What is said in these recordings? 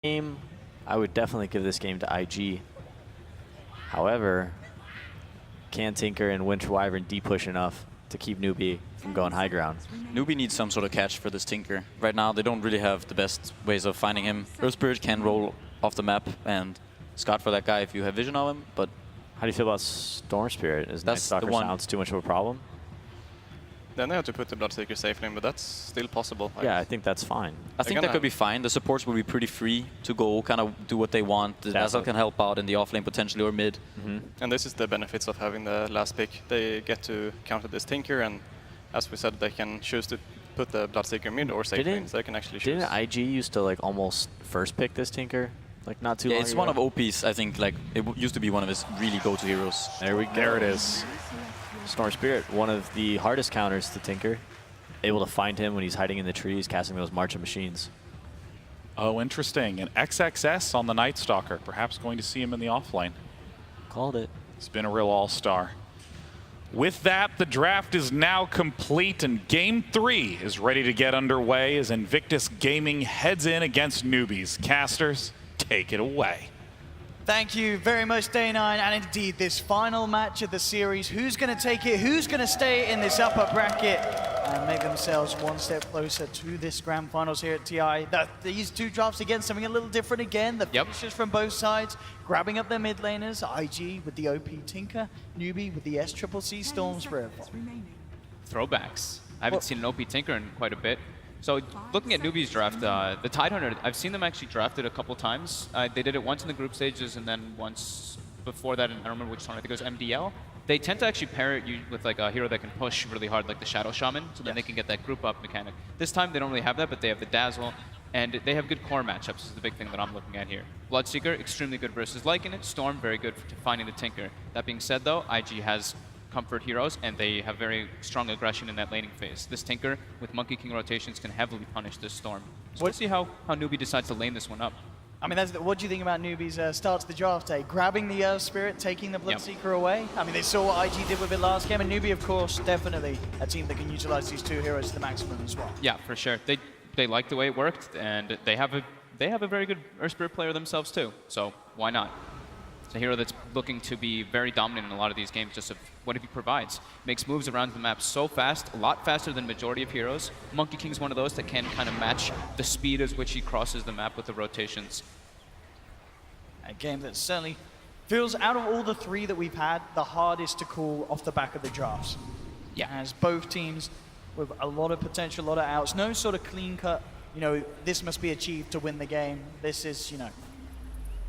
game, I would definitely give this game to IG. However, can Tinker and Winter Wyvern D-push enough to keep Newbee from going high ground? Newbee needs some sort of catch for this Tinker. Right now, they don't really have the best ways of finding him. Earth Spirit can roll off the map and scout for that guy if you have vision of him, but... How do you feel about Storm Spirit? Is That's Nightstalker sounds too much of a problem? Then they have to put the Bloodseeker safe in, but that's still possible. Yeah, I think that's fine. I think that could be fine. The supports will be pretty free to go kind of do what they want. The Dazzle can help out in the offlane potentially or mid. And this is the benefits of having the last pick. They get to counter this Tinker, and as we said, they can choose to put the Bloodseeker mid or safe lane, so they can actually choose. Didn't IG used to like almost first pick this Tinker? Like not too long ago? It's one of OP's, I think, like it used to be one of his really go-to heroes. There it is. Storm Spirit, one of the hardest counters to Tinker. Able to find him when he's hiding in the trees, casting those March of Machines. Oh, interesting. An XXS on the Nightstalker. Perhaps going to see him in the offlane. Called it. He's been a real all-star. With that, the draft is now complete, and Game 3 is ready to get underway as Invictus Gaming heads in against Newbees. Casters, take it away. Thank you very much, Day9, and indeed this final match of the series. Who's going to take it? Who's going to stay in this upper bracket and make themselves one step closer to this grand finals here at TI? These two drafts, again, something a little different again. The finishers from both sides, grabbing up their mid laners. IG with the OP Tinker, Newbee with the SCCC Storm Spirit. Throwbacks. I haven't seen an OP Tinker in quite a bit. So looking at Newbee's draft, the Tidehunter, I've seen them actually drafted a couple times. They did it once in the group stages and then once before that, and I don't remember which one, I think it was MDL. They tend to actually pair it with like a hero that can push really hard, like the Shadow Shaman, so then they can get that group up mechanic. This time they don't really have that, but they have the Dazzle, and they have good core matchups is the big thing that I'm looking at here. Bloodseeker, extremely good versus Lycan. Storm, very good for finding the Tinker. That being said though, IG has comfort heroes, and they have very strong aggression in that laning phase. This Tinker with Monkey King rotations can heavily punish this Storm. So we'll see how Newbee decides to lane this one up. I mean, what do you think about Newbee's start to the draft day? Grabbing the Earth Spirit, taking the Bloodseeker away? I mean, they saw what IG did with it last game, and Newbee, of course, definitely a team that can utilize these two heroes to the maximum as well. Yeah, for sure. They like the way it worked, and they have a very good Earth Spirit player themselves too, so why not? It's a hero that's looking to be very dominant in a lot of these games, just of what he provides. Makes moves around the map so fast, a lot faster than majority of heroes. Monkey King's one of those that can kind of match the speed at which he crosses the map with the rotations. A game that certainly feels, out of all the three that we've had, the hardest to call off the back of the drafts. Yeah. As both teams with a lot of potential, a lot of outs, no sort of clean cut, you know, this must be achieved to win the game. This is, you know,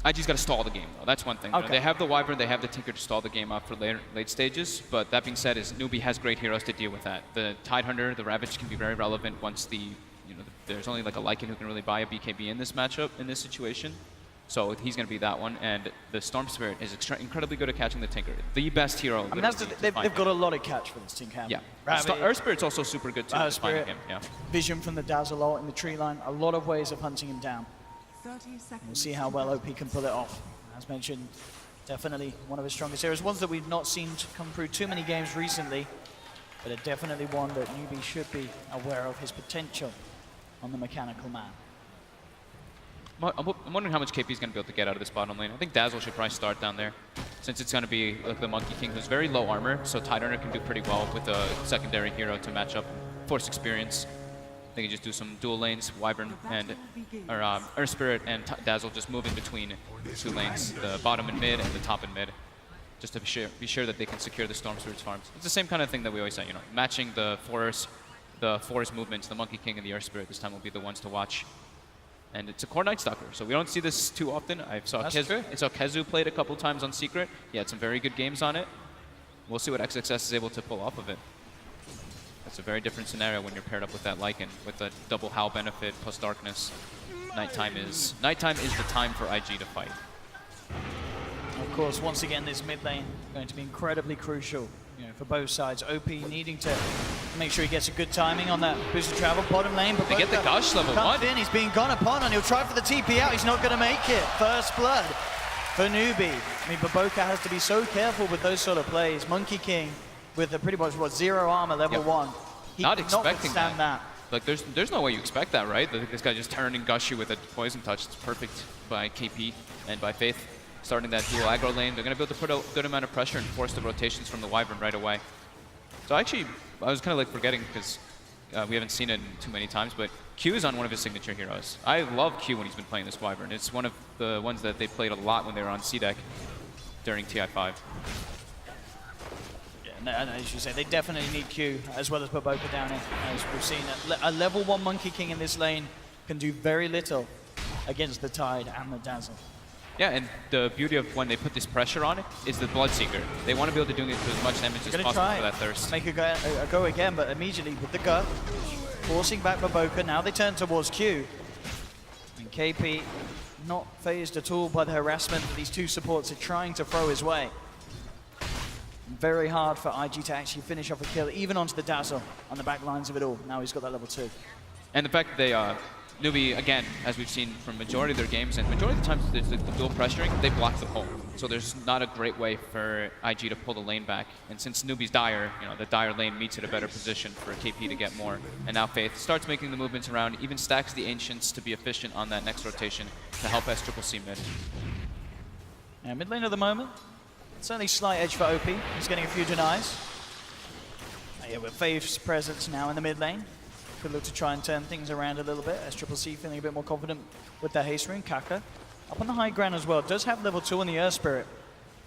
IG's got to stall the game, though. That's one thing. Okay. You know, they have the Wyvern, they have the Tinker to stall the game out for late stages, but that being said, Newbee has great heroes to deal with that. The Tidehunter, the Ravage can be very relevant once there's only like a Lycan who can really buy a BKB in this matchup, in this situation. So he's going to be that one, and the Storm Spirit is incredibly good at catching the Tinker. The best hero. I mean, they've got a lot of catch for this team, Yeah. Ravage, Earth Spirit's also super good too. Spirit, him. Yeah. Vision from the Dazzle ult in the tree line, a lot of ways of hunting him down. We'll see how well OP can pull it off. As mentioned, definitely one of his strongest heroes. Ones that we've not seen come through too many games recently, but definitely one that Newbee should be aware of his potential on the mechanical man. I'm wondering how much KP is going to be able to get out of this bottom lane. I think Dazzle should probably start down there, since it's going to be like the Monkey King, who's very low armor, so Tidehunter can do pretty well with a secondary hero to match up. Force experience. They can just do some dual lanes, Wyvern and Earth Spirit and Dazzle just move in between the two lanes, the bottom and mid and the top and mid, just to be sure that they can secure the Storm Spirit's farms. It's the same kind of thing that we always say, you know, matching the forest movements, the Monkey King and the Earth Spirit this time will be the ones to watch. And it's a core Nightstalker, so we don't see this too often. I saw Kezu played a couple times on Secret. He had some very good games on it. We'll see what XXS is able to pull off of it. It's a very different scenario when you're paired up with that Lycan, with the double Howl benefit plus darkness. Nighttime is the time for IG to fight. Of course, once again, this mid lane going to be incredibly crucial, you know, for both sides. OP needing to make sure he gets a good timing on that boosted travel. Bottom lane, but they get the Gush level 1. He's being gone upon, and he'll try for the TP out. He's not going to make it. First blood for Newbee. I mean, Baboka has to be so careful with those sort of plays. Monkey King with pretty much, 0 armor, level 1. He Not cannot expecting withstand that. Like, there's no way you expect that, right? This guy just turned and Gush you with a poison touch. It's perfect by KP and by Faith. Starting that dual aggro lane, they're going to be able to put a good amount of pressure and force the rotations from the Wyvern right away. So actually, I was kind of like forgetting because we haven't seen it too many times, but Q is on one of his signature heroes. I love Q when he's been playing this Wyvern. It's one of the ones that they played a lot when they were on C-Deck during TI5. And as you say, they definitely need Q as well as Baboka down here. As we've seen, a level 1 Monkey King in this lane can do very little against the Tide and the Dazzle. Yeah, and the beauty of when they put this pressure on it is the Bloodseeker. They want to be able to do as much damage as possible for that thirst. Make a go again, but immediately with the gut, forcing back Baboka. Now they turn towards Q. And KP not phased at all by the harassment that these two supports are trying to throw his way. Very hard for IG to actually finish off a kill, even onto the Dazzle on the back lines of it all. Now he's got that level 2. And the fact that they, Newbee, again, as we've seen from majority of their games, and majority of the times there's the dual pressuring, they block the pull. So there's not a great way for IG to pull the lane back. And since Newbee's Dire, you know, the Dire lane meets at a better position for KP to get more. And now Faith starts making the movements around, even stacks the Ancients to be efficient on that next rotation to help SCCC mid. Yeah, mid lane at the moment. Certainly slight edge for OP. He's getting a few denies. Yeah, with Faith's presence now in the mid lane. Could look to try and turn things around a little bit. SCCC feeling a bit more confident with their haste rune. Kaka up on the high ground as well. Does have level 2 on the Earth Spirit.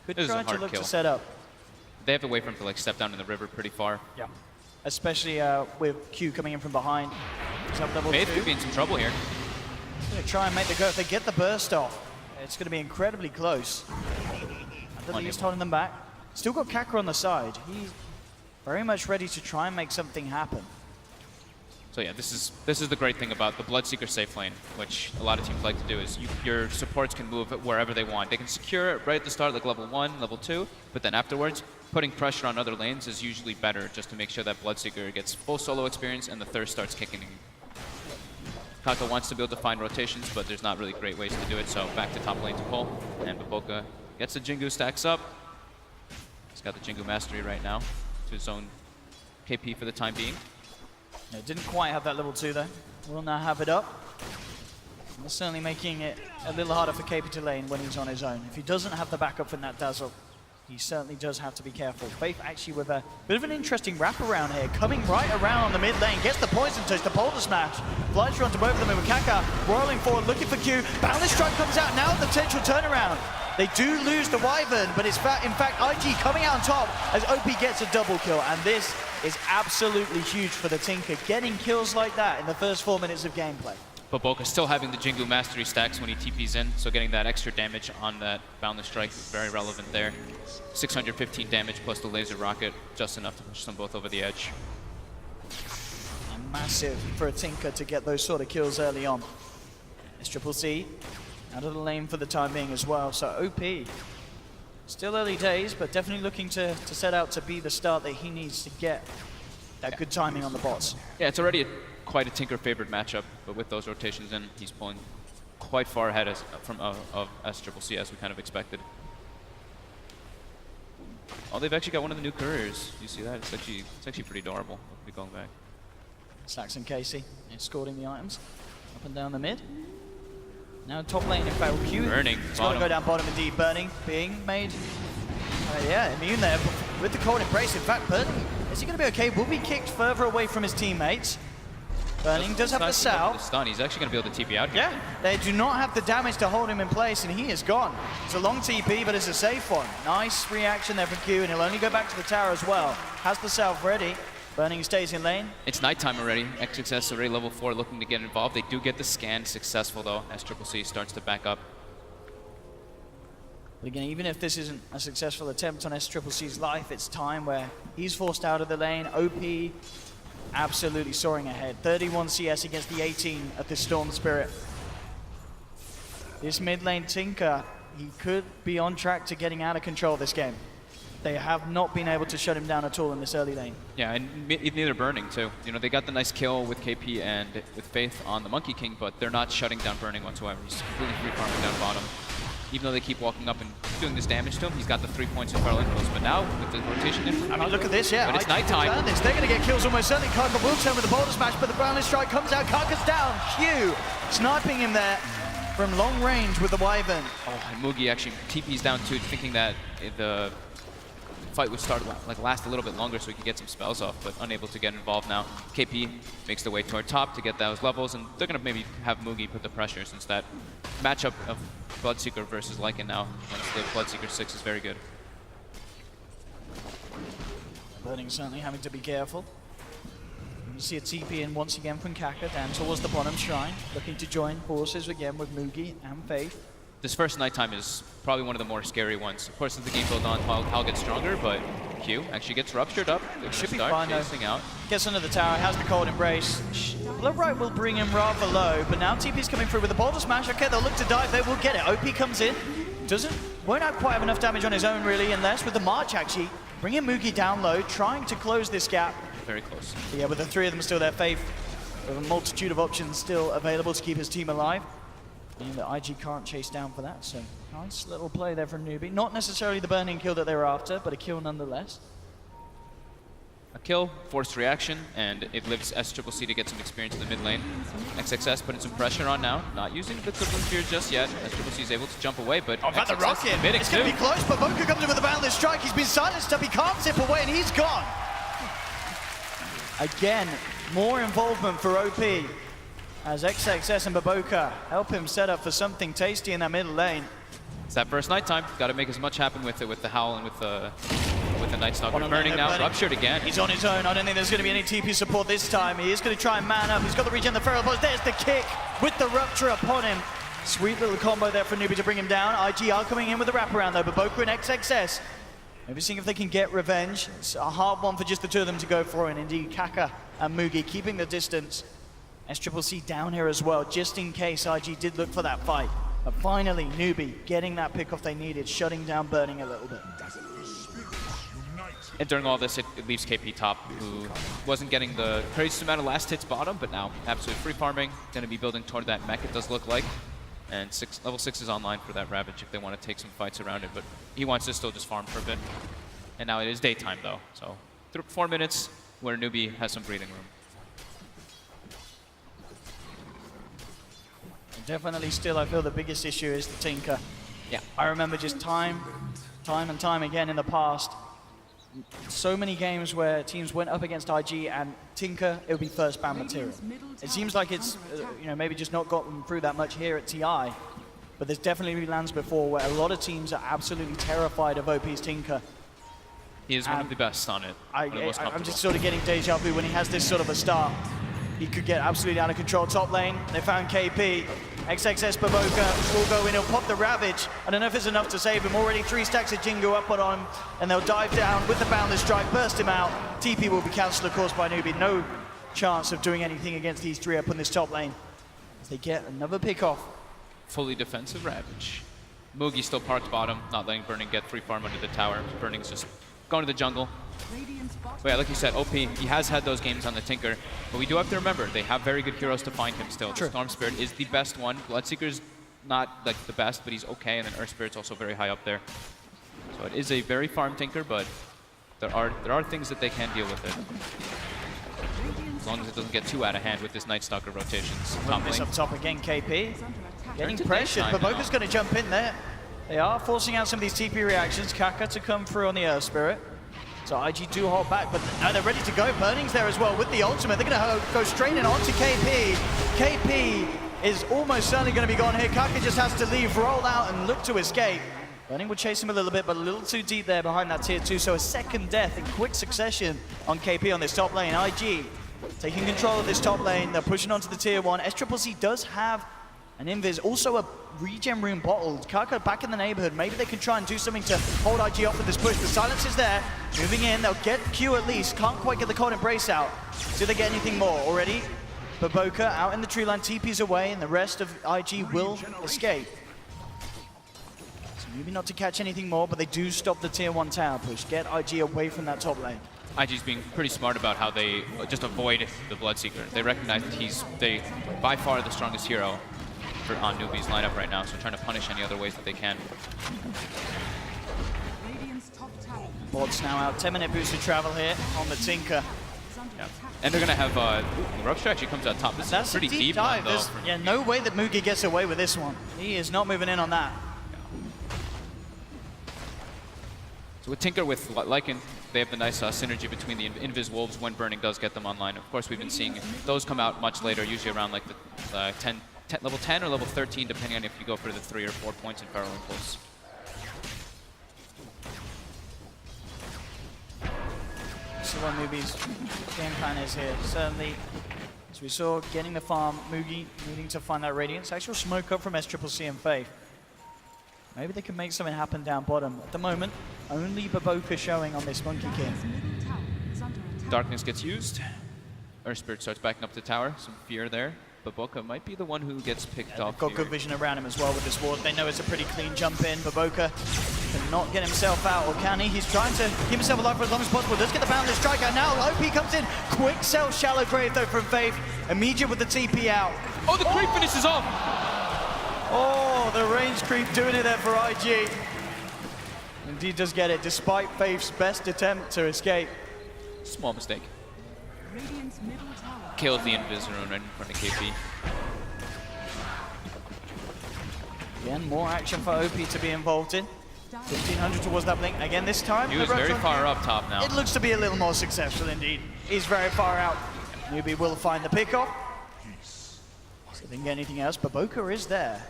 Could try to look to set up. They have to wait for him to like step down in the river pretty far. Yeah. Especially with Q coming in from behind. Faith could be in some trouble here. Going to try and make the go. If they get the burst off, it's going to be incredibly close. At the least holding them back. Still got Kaka on the side. He's very much ready to try and make something happen. So yeah, this is the great thing about the Bloodseeker safe lane, which a lot of teams like to do, is your supports can move it wherever they want. They can secure it right at the start, like level 1, level 2, but then afterwards, putting pressure on other lanes is usually better, just to make sure that Bloodseeker gets full solo experience and the thirst starts kicking in. Kaka wants to be able to find rotations, but there's not really great ways to do it, so back to top lane to pull, and Baboka gets the Jingu, stacks up. He's got the Jingu mastery right now to his own KP for the time being. No, didn't quite have that level 2 though. Will now have it up. And certainly making it a little harder for KP to lane when he's on his own. If he doesn't have the backup from that Dazzle, he certainly does have to be careful. Faith actually with a bit of an interesting wraparound here, coming right around on the mid lane, gets the poison touch, the boulder smash, flies onto both of them, and with Kaka whirling forward, looking for Q. Boundless Strike comes out, now the potential turnaround. They do lose the Wyvern, but it's in fact IG coming out on top as OP gets a double kill, and this is absolutely huge for the Tinker, getting kills like that in the first 4 minutes of gameplay. Baboka still having the Jingu mastery stacks when he TPs in, so getting that extra damage on that Boundless Strike is very relevant there. 615 damage plus the laser rocket, just enough to push them both over the edge. And massive for a Tinker to get those sort of kills early on. SCCC out of the lane for the time being as well, so OP still early days, but definitely looking to set out to be the start that he needs to get that good timing on the bots. Yeah, it's already quite a Tinker favored matchup, but with those rotations in, he's pulling quite far ahead of SCCC as we kind of expected. Oh, they've actually got one of the new couriers. You see that? It's actually pretty adorable. We'll be going back. Saxon Casey escorting the items up and down the mid. Now top lane, in fact, with Q. Burning. It's got to go down bottom indeed. Burning being made. Yeah, immune there with the cold embrace. In fact, Burning, is he going to be okay? Will be kicked further away from his teammates. Burning does have the Sal. Stun. He's actually going to be able to TP out here. Yeah, they do not have the damage to hold him in place, and he is gone. It's a long TP, but it's a safe one. Nice reaction there from Q, and he'll only go back to the tower as well. Has the Salve ready. Burning stays in lane. It's nighttime already. XXS already level 4 looking to get involved. They do get the scan successful though, as SCCC starts to back up. But again, even if this isn't a successful attempt on SCCC's life, it's time where he's forced out of the lane. OP absolutely soaring ahead. 31 CS against the 18 of the Storm Spirit. This mid lane Tinker, he could be on track to getting out of control this game. They have not been able to shut him down at all in this early lane. Yeah, and neither Burning too. You know, they got the nice kill with KP and with Faith on the Monkey King, but they're not shutting down Burning whatsoever. He's completely free farming down bottom. even though they keep walking up and doing this damage to him, he's got the 3 points in Feral Influence. But now, with the rotation in, I mean, look at this, yeah. When it's nighttime. They're going to get kills almost certainly. Kaka will turn with the boulder smash, but the Brownless Strike comes out. Kaka's down. Q sniping him there from long range with the Wyvern. Oh, and Mugi actually TP's down too, thinking that the fight would last a little bit longer so he could get some spells off, but unable to get involved now. KP makes the way toward top to get those levels, and they're going to maybe have Mugi put the pressure since that matchup of Bloodseeker versus Lycan now against the Bloodseeker 6 is very good. Burning certainly having to be careful. You see a TP in once again from Kaka down towards the bottom shrine, looking to join forces again with Mugi and Faith. This first nighttime is probably one of the more scary ones. Of course, as the game goes on, Hal gets stronger, but Q actually gets ruptured up. They should be start fine chasing out. Gets under the tower, has the cold embrace. Bloodbright will bring him rather low, but now TP's coming through with the boulder smash. Okay, they'll look to dive, they will get it. OP comes in, won't have quite have enough damage on his own really, unless with the March actually, bringing Mugi down low, trying to close this gap. Very close. But yeah, with the three of them still there, Faith, with a multitude of options still available to keep his team alive. Meaning that IG can't chase down for that, so nice little play there from Newbee. Not necessarily the burning kill that they were after, but a kill nonetheless. A kill, forced reaction, and it lives SCCC to get some experience in the mid lane. XXS putting some pressure on now, not using the Crippling Spear just yet. SCCC is able to jump away, but oh, about the rocket! It's going to be close, but Boka comes in with a Boundless Strike. He's been silenced up, he can't zip away, and he's gone. Again, more involvement for OP. As XXS and Baboka help him set up for something tasty in that middle lane. It's that first nighttime. Got to make as much happen with it, with the Howl and with the Night Stalker. Burning now, ruptured again. He's on his own. I don't think there's going to be any TP support this time. He is going to try and man up. He's got the regen, the Feral Boss. There's the kick with the Rupture upon him. Sweet little combo there for Newbee to bring him down. IG are coming in with the wraparound though. Baboka and XXS. Maybe seeing if they can get revenge. It's a hard one for just the two of them to go for, and indeed Kaka and Mugi keeping the distance. SCCC down here as well, just in case IG did look for that fight. But finally, Newbee getting that pick off they needed, shutting down Burning a little bit. And during all this, it leaves KP top, who wasn't getting the craziest amount of last hits bottom, but now absolutely free farming. Going to be building toward that mech, it does look like. And level 6 is online for that Ravage if they want to take some fights around it, but he wants to still just farm for a bit. And now it is daytime though, so 4 minutes where Newbee has some breathing room. Definitely still, I feel the biggest issue is the Tinker. Yeah. I remember just time and time again in the past, so many games where teams went up against IG and Tinker, it would be first ban material. It seems like it's, maybe just not gotten through that much here at TI, but there's definitely been lands before where a lot of teams are absolutely terrified of OP's Tinker. He is one of the best on it. I'm just sort of getting deja vu when he has this sort of a start. He could get absolutely out of control top lane. They found KP. XXS Baboka will go in, he'll pop the Ravage. I don't know if it's enough to save him. Already 3 stacks of Jingu up on him, and they'll dive down with the Boundless Strike, burst him out. TP will be cancelled, of course, by Newbee. No chance of doing anything against these 3 up on this top lane. As they get another pick off. Fully defensive Ravage. Mugi still parked bottom, not letting Burning get free farm under the tower. Burning's just going to the jungle. But yeah, like you said, OP, he has had those games on the Tinker, but we do have to remember, they have very good heroes to find him still. True. Storm Spirit is the best one. Bloodseeker's not like the best, but he's okay, and then Earth Spirit's also very high up there. So it is a very farm Tinker, but there are things that they can deal with it. As long as it doesn't get too out of hand with this Night Stalker rotations. Top lane. Up top again, KP. Getting pressured, but Boka's going to jump in there. They are forcing out some of these TP reactions. Kaka to come through on the Earth Spirit. So IG do hold back, but now they're ready to go. Burning's there as well with the ultimate. They're going to go straight in onto KP. KP is almost certainly going to be gone here. Kaka just has to leave, roll out, and look to escape. Burning will chase him a little bit, but a little too deep there behind that tier 2. So a second death in quick succession on KP on this top lane. IG taking control of this top lane. They're pushing onto the tier 1. SCCC does have an invis, also a regen rune bottled. Kaka back in the neighborhood. Maybe they can try and do something to hold IG off with this push. The silence is there. Moving in, they'll get Q at least. Can't quite get the cold embrace out. Do they get anything more already? Baboka out in the tree line, TP's away, and the rest of IG will escape. So maybe not to catch anything more, but they do stop the tier 1 tower push. Get IG away from that top lane. IG's being pretty smart about how they just avoid the Bloodseeker. They recognize that he's by far the strongest hero. on Newbee's lineup right now, so trying to punish any other ways that they can. Board's now out. 10-minute boosted travel here on the Tinker. Yeah. And they're going to have Rupture actually comes out top. This That's is a pretty a deep dive. one, though. Yeah, no way that Mugi gets away with this one. He is not moving in on that. So with Tinker, with Lycan, they have the nice synergy between the Invis Wolves when burning does get them online. Of course, we've been seeing those come out much later, usually around like the level 10 or level 13, depending on if you go for the 3 or 4 points in Feral Impulse. So what Newbee's game plan is here. Certainly, as we saw, getting the farm, Mugi needing to find that Radiance. Actual smoke up from SCCC and Faith. Maybe they can make something happen down bottom. At the moment, only Baboka showing on this Monkey King. Darkness gets used. Earth Spirit starts backing up the tower. Some fear there. Baboka might be the one who gets picked off. Got good vision around him as well with this ward. They know it's a pretty clean jump in. Baboka cannot get himself out, or can he? He's trying to keep himself alive for as long as possible. Does get the boundless strike out now. OP comes in. Quick sell, shallow grave though from Faith. Immediate with the TP out. Oh, the creep finishes off! Oh, the range creep doing it there for IG. Indeed does get it, despite Faith's best attempt to escape. Small mistake. Kills the Invis Rune right in front of KP. Again, more action for OP to be involved in. 1500 towards that blink. Again, this time. He was very far up top now. It looks to be a little more successful indeed. He's very far out. Newbee will find the pickoff. See if they can get anything else. Baboka is there.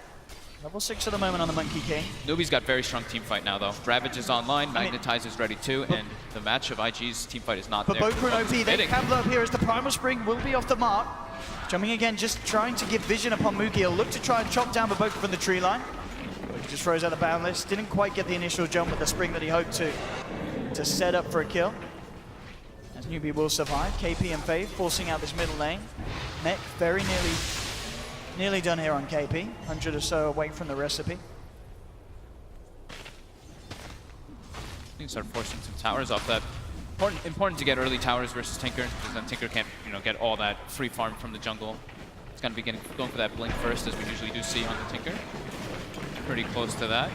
Level 6 at the moment on the Monkey King. Newbee's got very strong team fight now, though. Ravage is online, Magnetize is ready too, and the match of IG's team fight is not there. Baboka and OP, they can blow up here as the Primal Spring will be off the mark. Jumping again, just trying to give vision upon Mugi. He'll look to try and chop down Baboka from the tree line. He just throws out the boundless. Didn't quite get the initial jump with the spring that he hoped to set up for a kill. As Newbee will survive. KP and Faith forcing out this middle lane. Mech very nearly done here on KP. 100 or so away from the recipe. You can start forcing some towers off that. Important to get early towers versus Tinker, because then Tinker can't, get all that free farm from the jungle. It's gonna be going for that blink first, as we usually do see on the Tinker. Pretty close to that.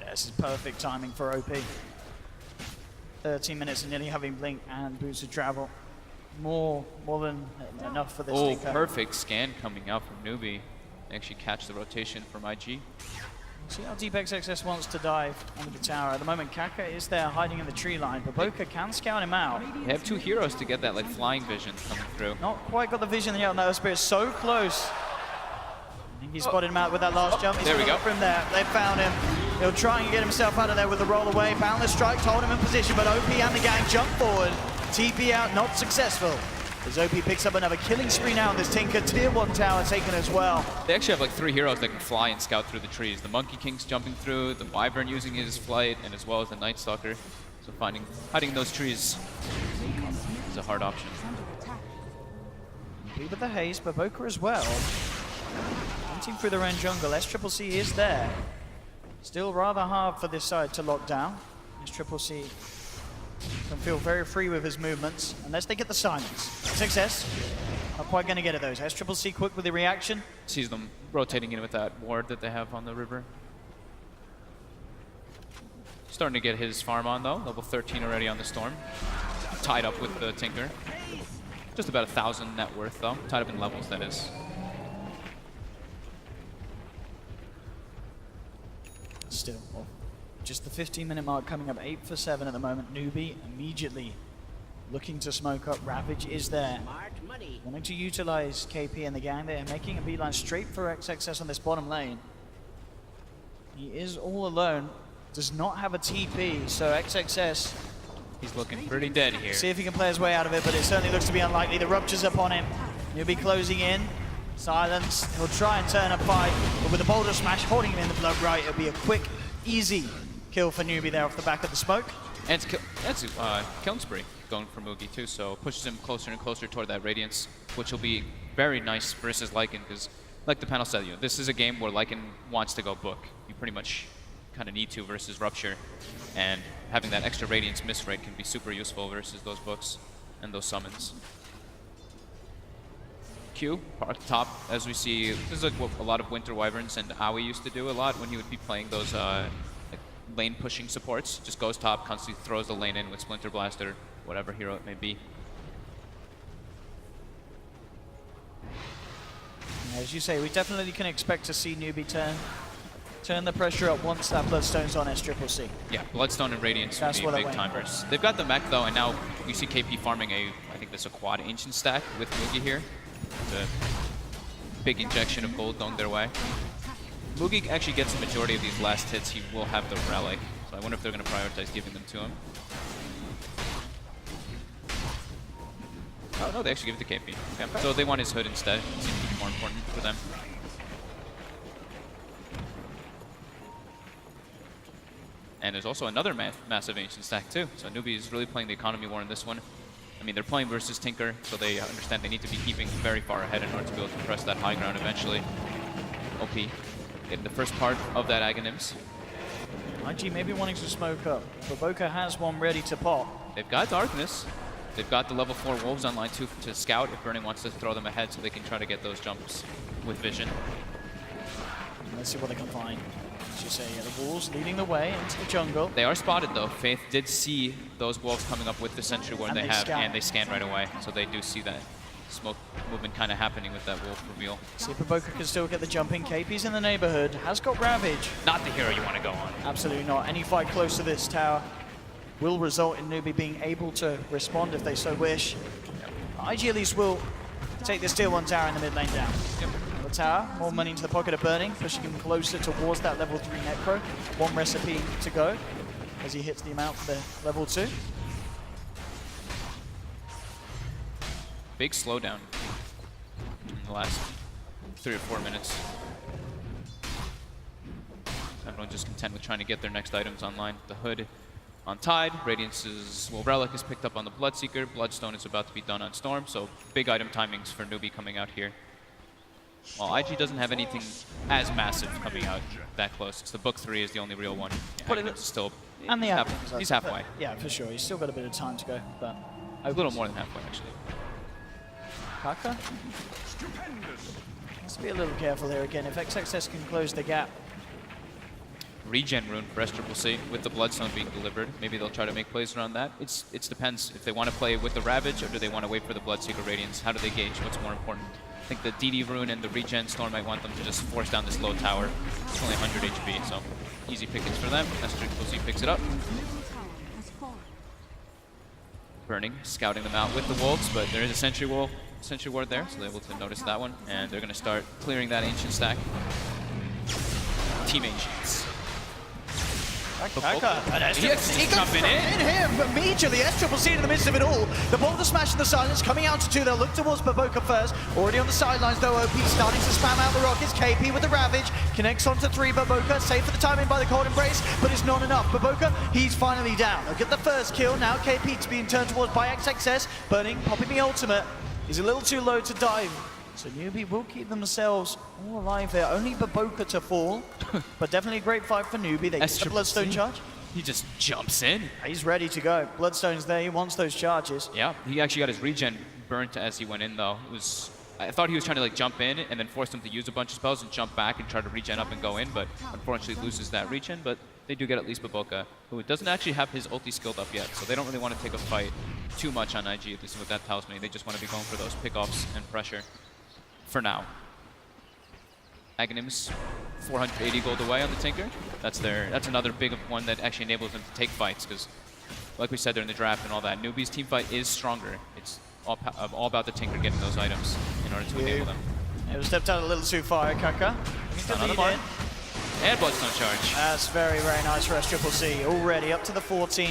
Yeah, this is perfect timing for OP. 13 minutes and nearly having blink and boosted travel. More than enough for this Tinker. Perfect scan coming out from Newbee. They actually catch the rotation from IG. See how deep XXS wants to dive under the tower. At the moment, Kaka is there hiding in the tree line. Baboka can scout him out. They have 2 heroes to get that flying vision coming through. Not quite got the vision yet on that Spirit. So close. I think he spotted him out with that last jump. He's there we go. From there. They found him. He'll try and get himself out of there with the roll away. Boundless strike to hold him in position, but OP and the gang jump forward. TP out, not successful. As OP picks up another killing spree now on this Tinker. Tier 1 tower taken as well. They actually have 3 heroes that can fly and scout through the trees. The Monkey King's jumping through, the Wyvern using his flight, and as well as the Night Stalker. So hiding those trees is a hard option. With the haze, Baboka as well. Hunting through their own jungle. SCCC is there. Still rather hard for this side to lock down. SCCC can feel very free with his movements, unless they get the silence. Success. Not quite going to get at those. SCCC quick with the reaction. Sees them rotating in with that ward that they have on the river. Starting to get his farm on, though. Level 13 already on the Storm. Tied up with the Tinker. Just about 1,000 net worth, though. Tied up in levels, that is. Still, just the 15-minute mark coming up, 8 for 7 at the moment. Newbee immediately looking to smoke up. Ravage is there. Wanting to utilize KP and the gang there, making a beeline straight for XXS on this bottom lane. He is all alone, does not have a TP, so XXS... He's looking pretty dead here. See if he can play his way out of it, but it certainly looks to be unlikely. The Rupture's upon him. Newbee closing in. Silence. He'll try and turn a fight, but with the Boulder Smash holding him in the blood right, it'll be a quick, easy kill for Newbee there off the back of the smoke. And that's killing spree going for Mugi too, so pushes him closer and closer toward that Radiance, which will be very nice versus Lycan, because like the panel said, this is a game where Lycan wants to go book. You pretty much kind of need to versus Rupture, and having that extra Radiance miss rate can be super useful versus those books and those summons. Q, park top, as we see. This is like what a lot of Winter Wyverns and Aoi used to do a lot when he would be playing those like lane pushing supports. Just goes top, constantly throws the lane in with Splinter Blast or whatever hero it may be. As you say, we definitely can expect to see Newbee turn the pressure up once that Bloodstone's on SCCC. Yeah, Bloodstone and Radiance would be big timers. They've got the mech though, and now you see KP farming I think there's a quad Ancient stack with Mugi here. The big injection of gold going their way. Mugi actually gets the majority of these last hits. He will have the relic, so I wonder if they're going to prioritize giving them to him. Oh no, they actually give it to KP. Okay. So they want his hood instead. It seems to be more important for them. And there's also another massive Ancient stack too. So Newbee is really playing the economy war in this one. I mean, they're playing versus Tinker, so they understand they need to be keeping very far ahead in order to be able to press that high ground eventually. OP getting the first part of that Aghanims. IG maybe wanting to smoke up, but Boca has one ready to pop. They've got Darkness. They've got the level 4 Wolves online too to scout if Burning wants to throw them ahead so they can try to get those jumps with vision. Let's see what they can find. As you say, the Wolves leading the way into the jungle. They are spotted though. Faith did see those Wolves coming up with the Sentry Ward they have, scan. and they scan right away. So they do see that smoke movement kind of happening with that Wolf reveal. See if Boca can still get the jump in. KP's in the neighborhood, has got Ravage. Not the hero you want to go on. Absolutely not. Any fight close to this tower will result in Newbee being able to respond if they so wish. IG at least will take this tier 1 tower in the mid lane down. Yep. The tower, more money into the pocket of Burning, pushing him closer towards that level 3 Necro. One recipe to go as he hits the amount for the level 2. Big slowdown in the last 3 or 4 minutes. Everyone just content with trying to get their next items online. The Hood on Tide, Radiance's, well, Relic is picked up on the Bloodseeker, Bloodstone is about to be done on Storm, so big item timings for Newbee coming out here. Well, IG doesn't have anything as massive coming out that close. It's the Book 3 is the only real one. But it's still, and the he's halfway. Yeah, for sure. He's still got a bit of time to go, but A little more than halfway, actually. Kaka? Let's be a little careful here again. If XXS can close the gap. Regen rune for SCCC with the Bloodstone being delivered. Maybe they'll try to make plays around that. It depends if they want to play with the Ravage or do they want to wait for the Bloodseeker Radiance. How do they gauge what's more important? I think the DD rune and the Regen Storm might want them to just force down this low tower. It's only 100 HP, so easy pickings for them. SCCC picks it up. Burning, scouting them out with the Wolves, but there is a Sentry Ward there, so they're able to notice that one. And they're going to start clearing that Ancient stack. Team Ancients. Kaka, and He's jumping in. him immediately. SCCC in the midst of it all. The Boulder Smash in the silence coming out to 2. They'll look towards Baboka first. Already on the sidelines though. OP starting to spam out the rockets. KP with the Ravage connects onto 3. Baboka safe for the timing by the Cold Embrace, but it's not enough. Baboka, he's finally down. They'll get the first kill. Now KP's being turned towards by XXS. Burning, popping the ultimate. He's a little too low to dive. So Newbee will keep themselves all alive there. Only Baboka to fall, but definitely a great fight for Newbee. They get the Bloodstone charge. He just jumps in. He's ready to go. Bloodstone's there. He wants those charges. Yeah, he actually got his regen burnt as he went in, though. I thought he was trying to like jump in and then force him to use a bunch of spells and jump back and try to regen up and go in, but unfortunately loses that regen. But they do get at least Baboka, who doesn't actually have his ulti skilled up yet, so they don't really want to take a fight too much on IG. At least what that tells me. They just want to be going for those pickoffs and pressure. For now. Aghanims, 480 gold away on the Tinker. That's another big one that actually enables them to take fights, because like we said during the draft and all that, Newbee's team fight is stronger. It's all about the Tinker getting those items in order to enable them. It was stepped out a little too far, Kaka. Another mark. And Bloodstone charge. That's very, very nice for SCCC. Already up to the 14.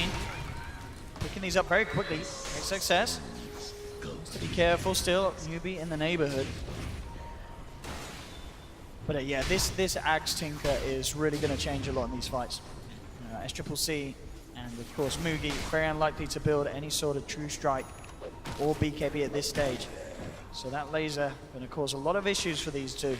Picking these up very quickly. Great success. To be careful still. Newbee in the neighborhood. But yeah, this Axe Tinker is really going to change a lot in these fights. SCCC and of course Mugi, very unlikely to build any sort of True Strike or BKB at this stage. So that laser going to cause a lot of issues for these two.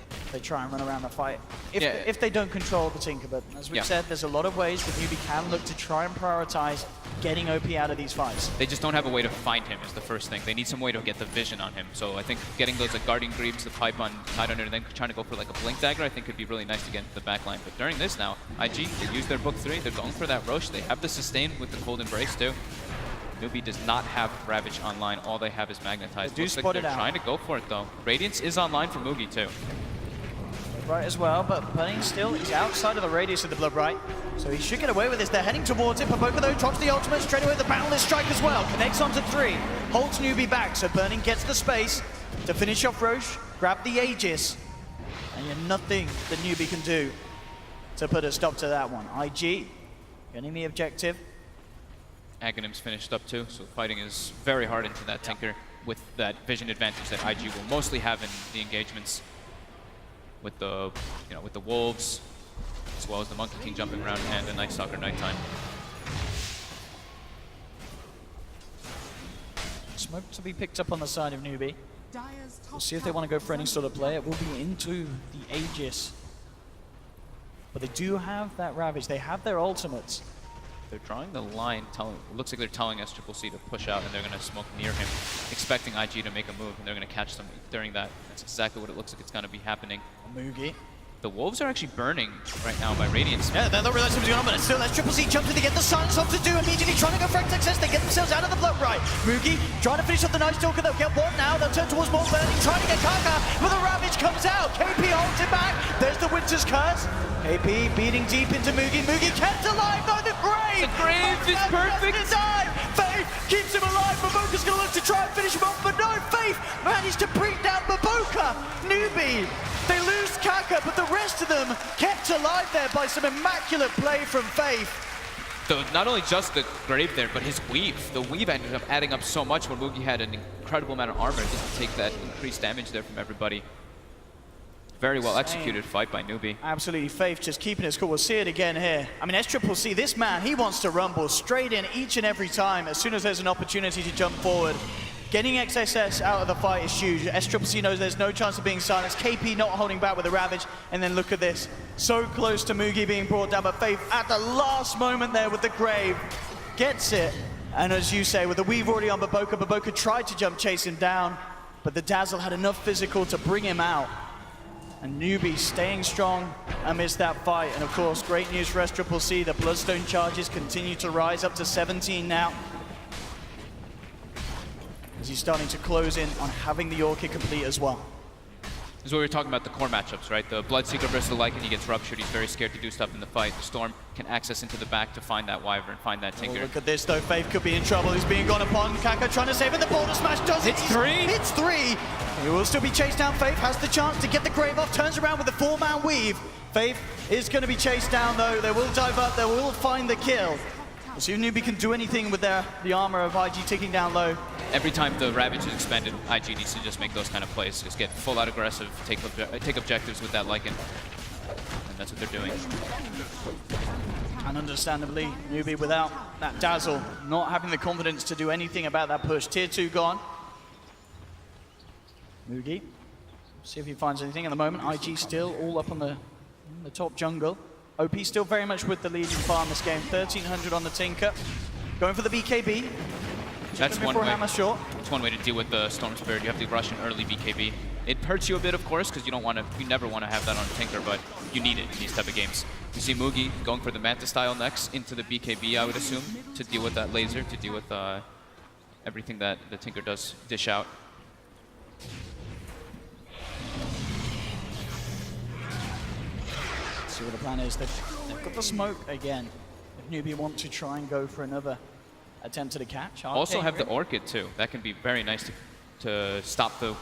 If they try and run around the fight. If they don't control the Tinker, but as we've said, there's a lot of ways that Newbee can look to try and prioritize getting OP out of these fights. They just don't have a way to find him is the first thing. They need some way to get the vision on him. So I think getting those like guarding greaves, the pipe on Tidehunter, and then trying to go for like a blink dagger, I think could be really nice to get into the back line. But during this now, IG, they use their book 3. They're going for that Roche. They have the sustain with the cold embrace too. Newbee does not have Ravage online. All they have is Magnetize. They do Looks spot like it they're out. trying to go for it though. Radiance is online for Mugi too. Right as well, but Burning still is outside of the radius of the Blood Right, so he should get away with this. They're heading towards it. Paboka though drops the ultimate straight away. The Boundless Strike as well connects onto 3, holds Newbee back, so Burning gets the space to finish off Roche, grab the Aegis, and you have nothing that Newbee can do to put a stop to that one. IG getting the objective. Aghanim's finished up too, so fighting is very hard into that Tinker with that vision advantage that IG will mostly have in the engagements. With the, with the Wolves, as well as the Monkey King jumping around and the Night Stalker nighttime. Smoke to be picked up on the side of Newbee. We'll see if they want to go for any sort of play. It will be into the Aegis. But they do have that Ravage. They have their ultimates. They're drawing the line, looks like they're telling SCCC to push out and they're going to smoke near him, expecting IG to make a move and they're going to catch them during that. That's exactly what it looks like it's going to be happening. Mugi. The Wolves are actually burning right now by Radiance. Yeah, they don't realize what's going on, but still, SCCC jumps in to get the silence off to do immediately, trying to go for success. They get themselves out of the Blood Right. Mugi trying to finish off the Night Stalker. They'll get one now. They'll turn towards more burning, trying to get Kaka, but the Ravage comes out. KP holds it back. There's the Winter's Curse. KP beating deep into Mugi. Mugi kept alive though. The Grave! The Grave is perfect! Faith keeps him alive. Baboka's going to look to try and finish him off, but no, Faith managed to bring down Baboka. Newbee, they lose Kaka, but the rest of them kept alive there by some immaculate play from Faith. So not only just the Grave there, but his weave. The weave ended up adding up so much when Mugi had an incredible amount of armor just to take that increased damage there from everybody. Very well executed fight by Newbee. Absolutely, Faith just keeping his cool. We'll see it again here. I mean, SCCC, this man, he wants to rumble straight in each and every time as soon as there's an opportunity to jump forward. Getting XSS out of the fight is huge. SCCC knows there's no chance of being silenced. KP not holding back with the Ravage. And then look at this. So close to Mugi being brought down, but Faith at the last moment there with the Grave gets it. And as you say, with the weave already on Baboka, Baboka tried to jump chase him down, but the Dazzle had enough physical to bring him out. And Newbee staying strong amidst that fight. And of course, great news for SCCC. The Bloodstone charges continue to rise up to 17 now. As he's starting to close in on having the Orchid complete as well. This is what we were talking about, the core matchups, right? The Bloodseeker versus the Lycan, he gets ruptured. He's very scared to do stuff in the fight. The Storm can access into the back to find that Wyvern, find that Tinker. Oh, look at this though, Faith could be in trouble. He's being gone upon. Kaka trying to save it. The border smash does it. Hits 3. Hits 3. He will still be chased down. Faith has the chance to get the Grave off. Turns around with the 4-man weave. Faith is going to be chased down though. They will dive up. They will find the kill. We'll see if Newbee can do anything with the armor of IG ticking down low. Every time the Ravage is expended, IG needs to just make those kind of plays. Just get full out aggressive, take objectives with that Lycan. And that's what they're doing. And understandably, Newbee without that Dazzle, not having the confidence to do anything about that push. Tier 2 gone. Mugi, see if he finds anything at the moment. IG still all up on the top jungle. OP still very much with the lead in far in this game. 1300 on the Tinker. Going for the BKB. That's one way. Hammer short. It's one way to deal with the Storm Spirit. You have to rush an early BKB. It hurts you a bit, of course, because you never want to have that on Tinker, but you need it in these type of games. You see Mugi going for the Manta style next into the BKB, I would assume, to deal with that laser, to deal with everything that the Tinker does dish out. Let's see what the plan is. They've got the smoke again. If Newbee want to try and go for another attempt at a catch. Also have the Orchid too. That can be very nice to stop the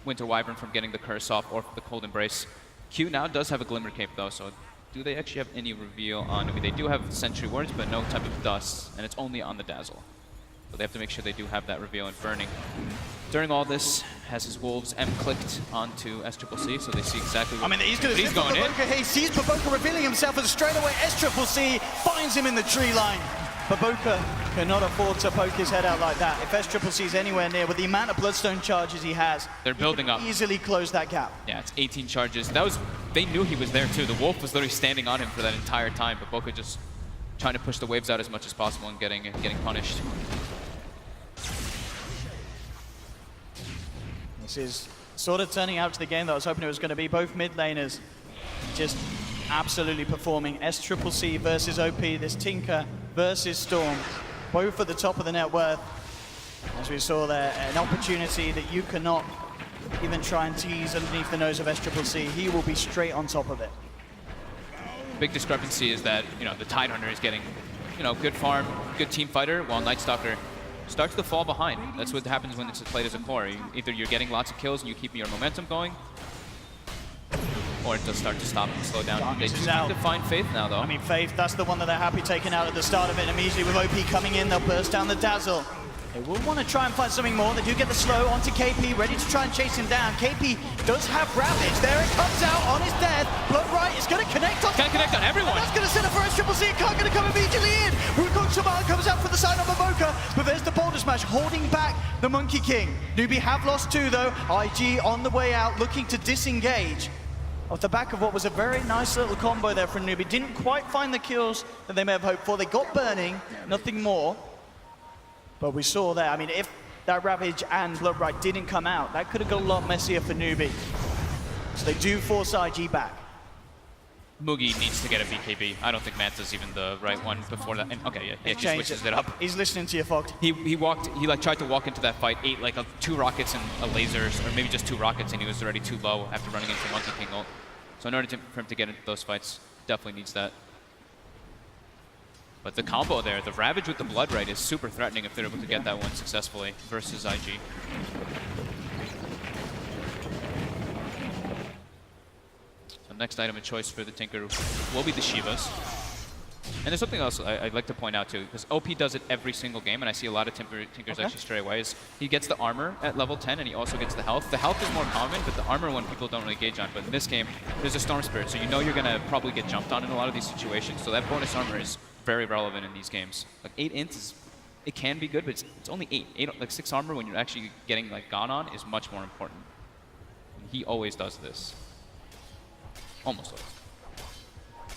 Winter Wyvern from getting the curse off or the Cold Embrace. Q now does have a Glimmer Cape though, so do they actually have any reveal on Newbee? They do have Sentry Wards, but no type of dust, and it's only on the Dazzle. So they have to make sure they do have that reveal and burning. During all this, has his Wolves clicked onto SCCC, so they see exactly what he's going in. He sees Baboka revealing himself, and straight away SCCC finds him in the tree line. Baboka cannot afford to poke his head out like that. If SCCC is anywhere near, with the amount of Bloodstone charges he has, they're building up. Easily close that gap. Yeah, it's 18 charges. They knew he was there too. The Wolf was literally standing on him for that entire time. Baboka just trying to push the waves out as much as possible and getting punished. This is sort of turning out to the game that I was hoping it was going to be. Both mid laners just absolutely performing. SCCC versus OP, this Tinker versus Storm, both at the top of the net worth. As we saw there, an opportunity that you cannot even try and tease underneath the nose of SCCC. He will be straight on top of it. Big discrepancy is that, you know, the Tidehunter is getting, you know, good farm, good team fighter, while Night Stalker starts to fall behind. That's what happens when it's played as a core. Either you're getting lots of kills and you keep your momentum going, or it does start to stop and slow down. They do need to find Faith now, though. I mean, Faith, that's the one that they're happy taking out at the start of it. Immediately with OP coming in, they'll burst down the Dazzle. They will want to try and find something more. They do get the slow onto KP, ready to try and chase him down. KP does have Ravage. There it comes out on his death. Bloodright is going to connect on. Can't connect on everyone. And that's going to set up for SCCC. Can't going to come immediately in. Wukong Shaman comes out for the side of Avoka, but there's the Boulder Smash holding back the Monkey King. Newbee have lost 2 though. IG on the way out, looking to disengage. Off the back of what was a very nice little combo there from Newbee. Didn't quite find the kills that they may have hoped for. They got burning, nothing more. But we saw there, I mean, if that Ravage and Bloodright didn't come out, that could have got a lot messier for Newbee. So they do force IG back. Mugi needs to get a BKB. I don't think Manta's even the right one before that. And, okay, yeah, he switches it up. He's listening to you, Fogged. He like tried to walk into that fight, ate like 2 rockets and a laser, or maybe just 2 rockets, and he was already too low after running into Monkey King ult. So in order for him to get into those fights, definitely needs that. But the combo there, the Ravage with the Bloodright is super threatening if they're able to get that one successfully versus IG. So next item of choice for the Tinker will be the Shivas. And there's something else I'd like to point out too, because OP does it every single game, and I see a lot of Tinkers actually stray away, is he gets the armor at level 10 and he also gets the health. The health is more common, but the armor one people don't really gauge on. But in this game, there's a Storm Spirit, so you know you're going to probably get jumped on in a lot of these situations. So that bonus armor is very relevant in these games. Like 8 int is, it can be good, but it's only 8. Like 6 armor when you're actually getting like gone on is much more important. And he always does this. Almost always.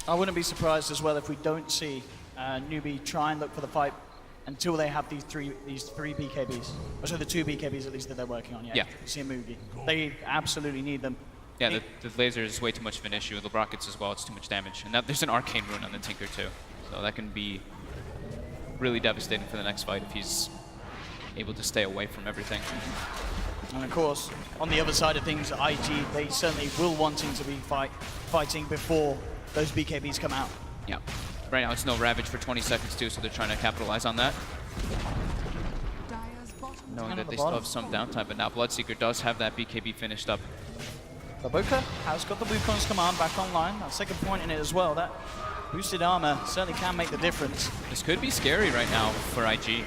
I wouldn't be surprised as well if we don't see Newbee try and look for the fight until they have these three BKBs. Or so the 2 BKBs at least that they're working on. Yeah. See a Mugi. They absolutely need them. Yeah, the laser is way too much of an issue. The rockets as well, it's too much damage. And now there's an Arcane Rune on the Tinker too. So that can be really devastating for the next fight if he's able to stay away from everything. And of course, on the other side of things, IG, they certainly will wanting to be fighting before those BKBs come out. Yeah. Right now it's no Ravage for 20 seconds too, so they're trying to capitalize on that. Knowing that they still have some downtime, but now Bloodseeker does have that BKB finished up. Baboka has got the Wukong's command back online. That second point in it as well. That boosted armor certainly can make the difference. This could be scary right now for IG.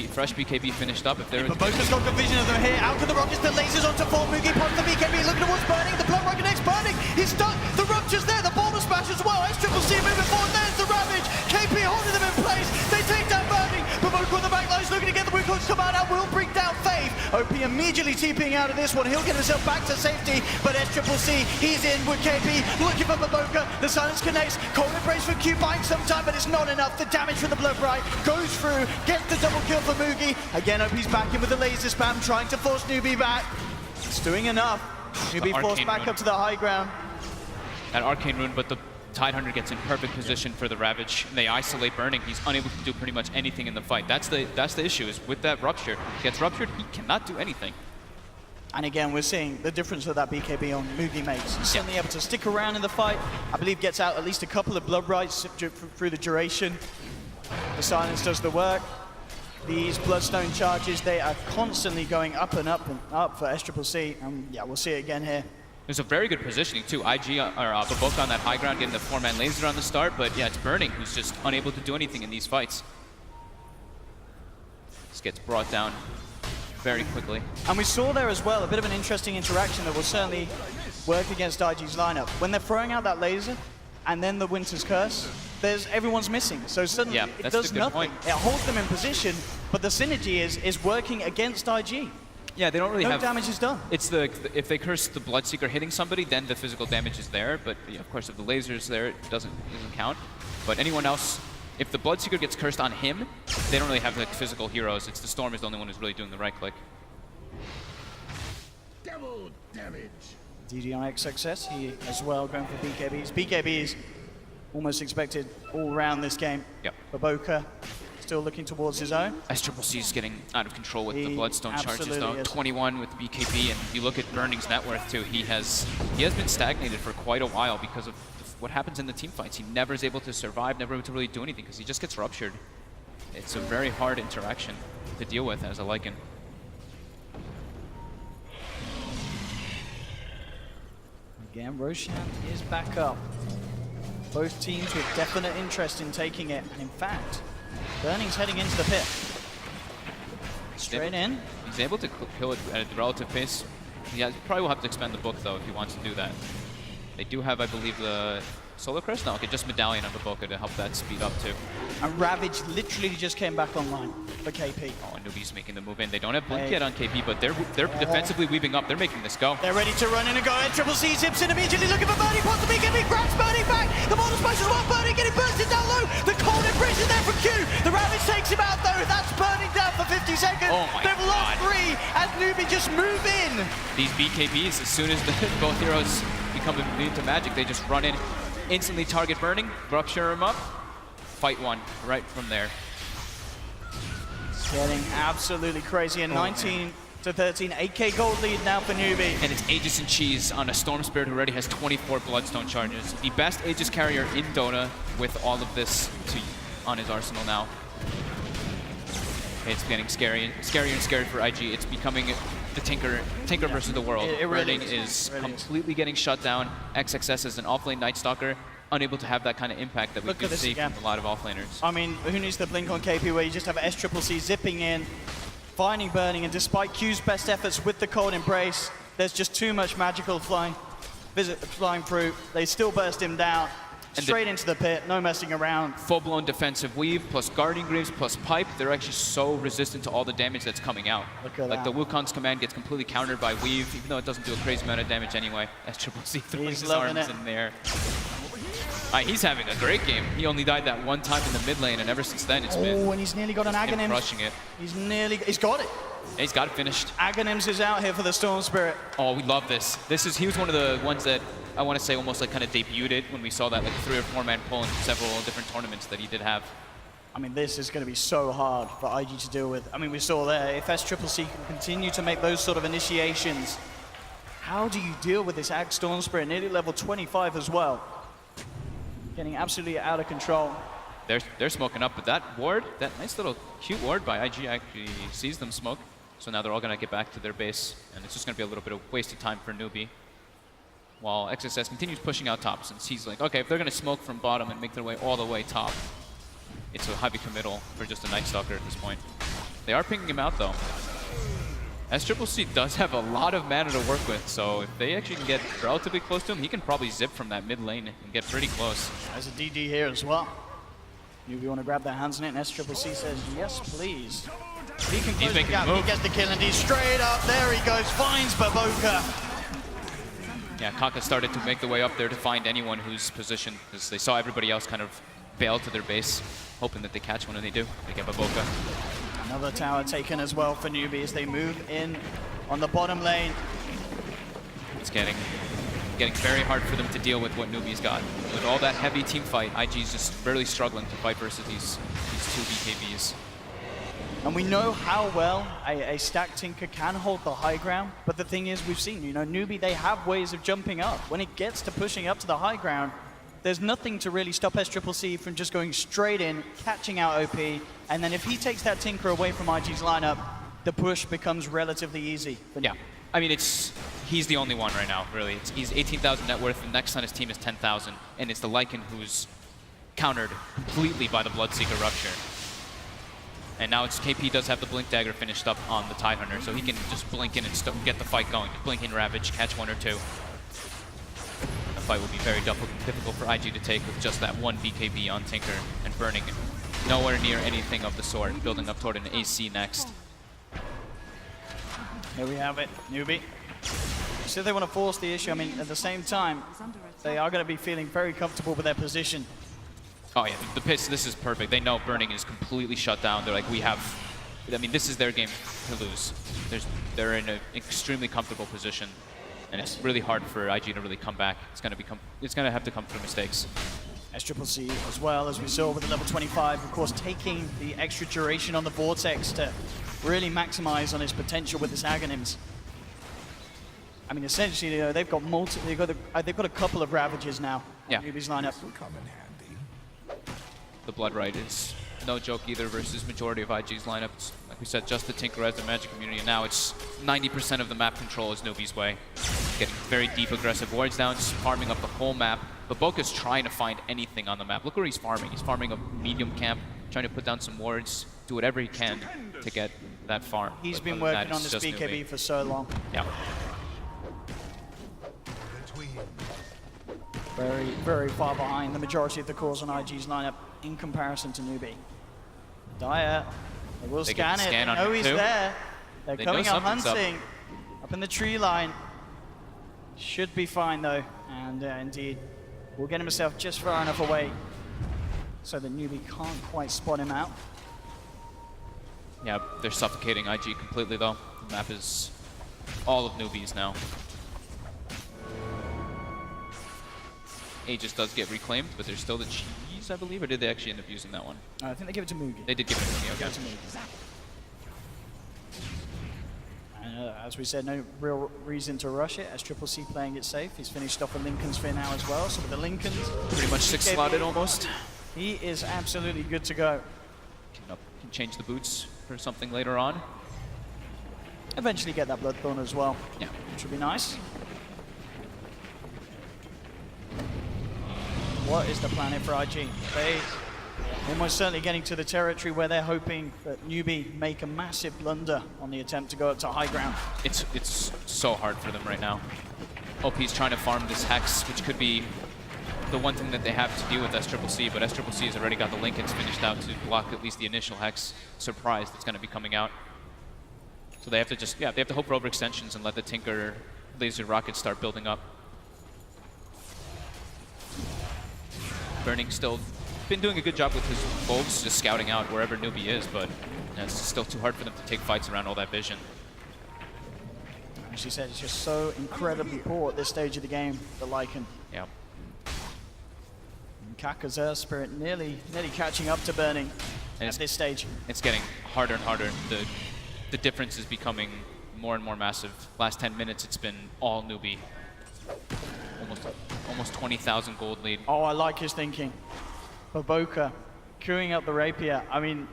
Fresh BKB finished up. If there Baboka's got good vision of them here. Out to the rockets, the lasers onto 4. Mugi pops the BKB. Look at what's burning. The Blood Rocket X burning. He's stuck. The Rupture's there. The Boulder Smash as well. SCCC moving forward. There's the Ravage. KP holding them in place. They take down burning. Baboka on the back lines looking to get the Wukong's command out. Will bring down Faith. OP immediately TPing out of this one. He'll get himself back to safety. But SCCC, he's in with KP. Looking for Baboka. The silence connects. Cold Embrace for Q buying some time, but it's not enough. The damage from the Bloodright goes through. Gets the double kill for Mugi. Again, OP's back in with the laser spam, trying to force Newbee back. It's doing enough. Newbee forced back up to the high ground. That Arcane Rune, but the Tidehunter gets in perfect position for the Ravage. They isolate Burning. He's unable to do pretty much anything in the fight. That's the issue, is with that Rupture. Gets Ruptured, he cannot do anything. And again, we're seeing the difference that BKB on Mugi makes. He's certainly able to stick around in the fight. I believe gets out at least a couple of Bloodrights through the duration. The silence does the work. These Bloodstone charges, they are constantly going up and up and up for SCCC. Yeah, we'll see it again here. There's a very good positioning too. IG or Baboka on that high ground, getting the 4-man laser on the start, but yeah, it's Burning who's just unable to do anything in these fights. This gets brought down very quickly. And we saw there as well a bit of an interesting interaction that will certainly work against IG's lineup. When they're throwing out that laser and then the Winter's Curse, everyone's missing. So suddenly it does nothing. It holds them in position, but the synergy is working against IG. Yeah, they don't really have... No damage is done. It's if they curse the Bloodseeker hitting somebody, then the physical damage is there. But yeah, of course, if the laser's there, it doesn't count. But anyone else, if the Bloodseeker gets cursed on him, they don't really have like physical heroes. It's the Storm is the only one who's really doing the right click. Double damage. DDI success, he as well going for BKBs. BKBs almost expected all round this game. Yep. Baboka still looking towards his own. SCCC is getting out of control with the He Bloodstone charges though. absolutely is. 21 with the BKB, and if you look at Burning's net worth too, he has been stagnated for quite a while because of what happens in the team fights. He never is able to survive, never able to really do anything because he just gets ruptured. It's a very hard interaction to deal with as a Lycan. Again, Roshan is back up. Both teams with definite interest in taking it, and in fact, Burning's heading into the pit. Straight in. He's able to kill it at a relative pace. He probably will have to expend the book though if he wants to do that. They do have, I believe, the Solar Crest? No, okay, just Medallion on the Boca to help that speed up too. And Ravage literally just came back online for KP. Oh, and Newbee's making the move in. They don't have Blink yet on KP, but they're defensively weaving up. They're making this go. They're ready to run in and go. CCC zips in immediately, looking for Birdie. Pops the BKB, grabs Birdie back. The bottom smash as well. Birdie getting bursted down low. The cold embrace is there from Q. The Ravage takes him out though. That's Burning down for 50 seconds. Oh my They've lost 3 as Newbee just move in. These BKBs, as soon as both heroes become immune to magic, they just run in, instantly target Burning, rupture him up, fight one right from there. It's getting absolutely crazy. And 19 to 13, 8K gold lead now for Newbee. And it's Aegis and Cheese on a Storm Spirit who already has 24 Bloodstone charges. The best Aegis carrier in Dota with all of this on his arsenal now. It's getting scarier and scarier for IG. It's becoming the Tinker versus the world. It really Burning is. is completely getting shut down. XXS is an offlane Night Stalker, unable to have that kind of impact that we do see from a lot of offlaners. I mean, who needs the blink on KP where you just have SCCC zipping in, finding Burning, and despite Q's best efforts with the cold embrace, there's just too much magical flying through. They still burst him down. And Straight into the pit, no messing around. Full-blown defensive weave, plus Guardian Greaves, plus Pipe. They're actually so resistant to all the damage that's coming out. Look at like that. the Wukong's command gets completely countered by weave, even though it doesn't do a crazy amount of damage anyway. SCCC throwing He's his loving arms it. in there. He's having a great game. He only died that one time in the mid lane, and ever since then it's been And he's nearly got an him Aghanim. crushing it. He's got it. He's got it finished. Aghanims is out here for the Storm Spirit. Oh, we love this. He was one of the ones that I want to say almost like kind of debuted it when we saw that like 3 or 4 man pull in several different tournaments that he did have. I mean, this is going to be so hard for IG to deal with. I mean, we saw there, if SCCC can continue to make those sort of initiations, how do you deal with this Ag Storm Spirit, nearly level 25 as well? Getting absolutely out of control. They're smoking up, but that ward, that nice little cute ward by IG actually sees them smoke. So now they're all going to get back to their base, and it's just going to be a little bit of wasted time for Newbee. While XSS continues pushing out top, since he's like, okay, if they're going to smoke from bottom and make their way all the way top, it's a heavy committal for just a Night Stalker at this point. They are pinging him out though. SCCC does have a lot of mana to work with, so if they actually can get relatively close to him, he can probably zip from that mid lane and get pretty close. There's a DD here as well. Newbee want to grab their hands on it, and SCCC says, yes, please. He can close the gap, he gets the kill, and he's straight up, there he goes, finds Baboka. Yeah, Kaka started to make the way up there to find anyone who's positioned, because they saw everybody else kind of bail to their base, hoping that they catch one, and they do. They get Baboka. Another tower taken as well for Newbee as they move in on the bottom lane. It's getting very hard for them to deal with what Newbee's got. With all that heavy team fight, IG's just really struggling to fight versus these 2 BKBs. And we know how well a stacked Tinker can hold the high ground, but the thing is, we've seen, Newbee, they have ways of jumping up. When it gets to pushing up to the high ground, there's nothing to really stop SCCC from just going straight in, catching out OP, and then if he takes that Tinker away from IG's lineup, the push becomes relatively easy. Yeah, I mean, he's the only one right now, really. He's 18,000 net worth, the next on his team is 10,000, and it's the Lycan who's countered completely by the Bloodseeker Rupture. And now it's KP does have the Blink Dagger finished up on the Tidehunter, so he can just blink in and get the fight going. Blink in Ravage, catch 1 or 2. The fight will be very difficult for IG to take with just that 1 BKB on Tinker and Burning nowhere near anything of the sort, building up toward an AC next. Here we have it, Newbee. So they want to force the issue. I mean, at the same time, they are going to be feeling very comfortable with their position. Oh yeah, the Pits, this is perfect. They know Burning is completely shut down. They're like, I mean, this is their game to lose. They're in an extremely comfortable position, and it's really hard for IG to really come back. It's gonna have to come through mistakes. SCCC as well, as we saw with the level 25, of course, taking the extra duration on the Vortex to really maximize on his potential with his Aghanims. I mean, essentially, they've got they've got a couple of Ravages now. Yeah. Newbee's lineup. The Blood Right is no joke either versus majority of IG's lineups. Like we said, just the Tinker as the Magic Community, and now it's 90% of the map control is Newbee's way. Getting very deep aggressive wards down, just farming up the whole map. But Boca's trying to find anything on the map. Look where he's farming. He's farming a medium camp, trying to put down some wards, do whatever he can to get that farm. He's But been other than working that, on it's this just BKB Newbee. for so long. Yeah. Very, very far behind the majority of the cores on IG's lineup in comparison to Newbee. Dyer, they will They get scan the it. scan They on know him he's too. there. They're They know coming out something's up. hunting. Up in the tree line. Should be fine though. And indeed, will get himself just far enough away so that Newbee can't quite spot him out. Yeah, they're suffocating IG completely though. The map is all of Newbee's now. Aegis does get reclaimed, but there's still the cheese, I believe, or did they actually end up using that one? I think they give it to Mugi. They did give it to me, okay. Give it to Mugi. And as we said, no real reason to rush it, as CCC playing it safe. He's finished off a Lincoln Sphere now as well, so with the Lincolns... Pretty much 6 BKB, slotted almost. He is absolutely good to go. Can change the boots for something later on. Eventually get that Bloodthorn as well, Yeah. which would be nice. What is the plan here for IG? They're almost certainly getting to the territory where they're hoping that Newbee make a massive blunder on the attempt to go up to high ground. It's so hard for them right now. OP's trying to farm this Hex, which could be the one thing that they have to deal with SCCC, but SCCC has already got the Lincolns finished out to block at least the initial Hex surprise that's going to be coming out. So they have to just, they have to hope for overextensions and let the Tinker laser rockets start building up. Burning still been doing a good job with his wolves, just scouting out wherever Newbee is, but it's still too hard for them to take fights around all that vision. As she said, it's just so incredibly poor at this stage of the game, the Lycan. Yeah. And Kaka's Earth Spirit nearly catching up to Burning at this stage. It's getting harder and harder. The difference is becoming more and more massive. Last 10 minutes, it's been all Newbee. Almost 20,000 gold lead. Oh, I like his thinking. Baboka, queuing up the Rapier. I mean,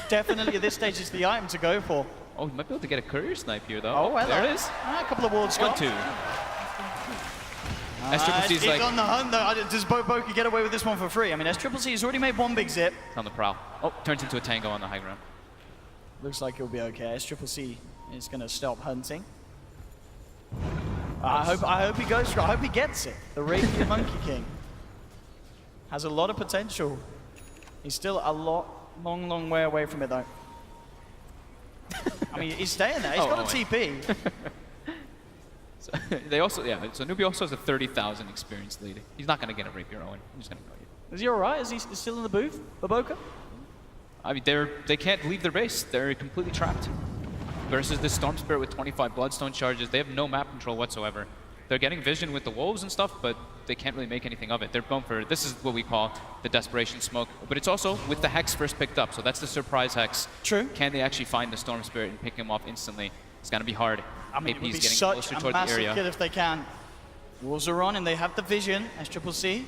definitely at this stage it's the item to go for. Oh, he might be able to get a courier snipe here, though. Oh, well, there it is. A couple of wards 1-2. SCCC's he's like on the hunt, though. Does Baboka get away with this one for free? I mean, SCCC has already made one big zip. on the prowl. Oh, turns into a tango on the high ground. Looks like he'll be okay. SCCC is going to stop hunting. I hope he goes for it. I hope he gets it. The Rapier Monkey King has a lot of potential. He's still a long way away from it, though. I mean, he's staying there. He's got a TP. So they also, so Newbee also has a 30,000 experience lead. He's not going to get a Rapier Owen. I'm just going to go here. Is he all right? Is he still in the booth, Baboka? I mean, they can't leave their base. They're completely trapped. Versus this Storm Spirit with 25 Bloodstone charges, they have no map control whatsoever. They're getting vision with the wolves and stuff, but they can't really make anything of it. They're going for, this is what we call the Desperation Smoke, but it's also with the Hex first picked up, so that's the surprise Hex. True. Can they actually find the Storm Spirit and pick him off instantly? It's gonna be hard. I mean, it would AP's be getting such closer a toward the massive area. kill if they can. Wolves are on and they have the vision, SCCC.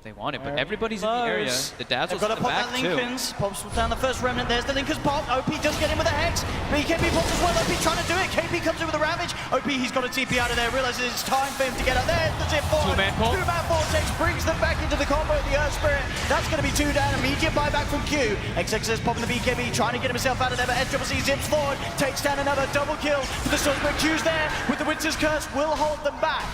They want it, but everybody's in the area. The Dazzle's They've got in to the pop back that too. Lincolns. Pops down the first remnant. There's the Lincolns pop. OP does get in with a Hex. BKB pops as well. OP trying to do it. KP comes in with a Ravage. OP, he's got a TP out of there. Realizes it's time for him to get out. There's the zip forward. Two-man pull. Two-man Vortex brings them back into the combo of the Earth Spirit. That's going to be 2 down. Immediate buyback from Q. XXS popping the BKB, trying to get himself out of there, but SCCC zips forward. Takes down another double kill for the Stormspirit. Q's there with the Winter's Curse. Will hold them back.